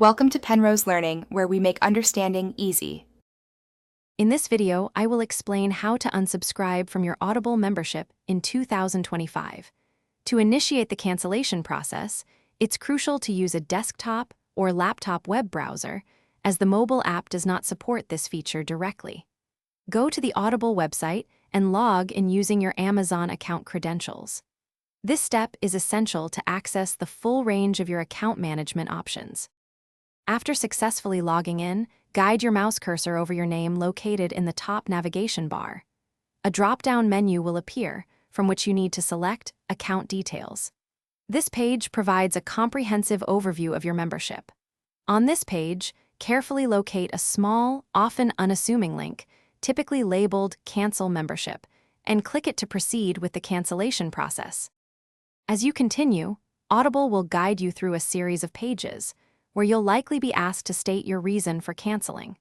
Welcome to Penrose Learning, where we make understanding easy. In this video, I will explain how to unsubscribe from your Audible membership in 2025. To initiate the cancellation process, it's crucial to use a desktop or laptop web browser, as the mobile app does not support this feature directly. Go to the Audible website and log in using your Amazon account credentials. This step is essential to access the full range of your account management options. After successfully logging in, guide your mouse cursor over your name located in the top navigation bar. A drop-down menu will appear, from which you need to select Account Details. This page provides a comprehensive overview of your membership. On this page, carefully locate a small, often unassuming link, typically labeled Cancel Membership, and click it to proceed with the cancellation process. As you continue, Audible will guide you through a series of pages, where you'll likely be asked to state your reason for canceling.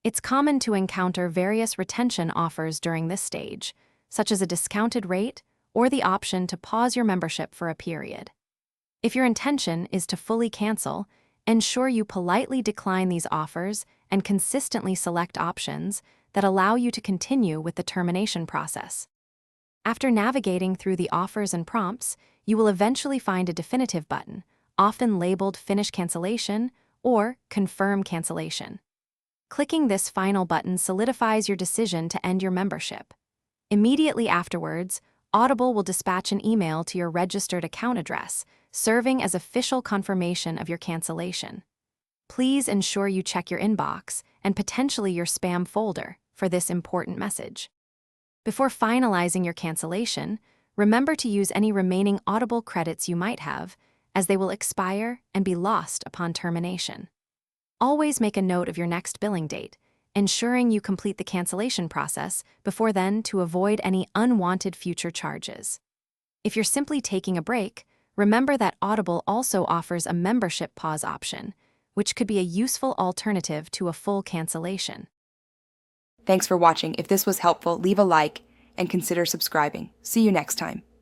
It's common to encounter various retention offers during this stage, such as a discounted rate or the option to pause your membership for a period. If your intention is to fully cancel, ensure you politely decline these offers and consistently select options that allow you to continue with the termination process. After navigating through the offers and prompts, you will eventually find a definitive button, often labeled Finish Cancellation or Confirm Cancellation. Clicking this final button solidifies your decision to end your membership. Immediately afterwards, Audible will dispatch an email to your registered account address, serving as official confirmation of your cancellation. Please ensure you check your inbox and potentially your spam folder for this important message. Before finalizing your cancellation, remember to use any remaining Audible credits you might have, as they will expire and be lost upon termination. Always make a note of your next billing date, ensuring you complete the cancellation process before then to avoid any unwanted future charges. If you're simply taking a break, remember that Audible also offers a membership pause option, which could be a useful alternative to a full cancellation. Thanks for watching. If this was helpful, leave a like and consider subscribing. See you next time.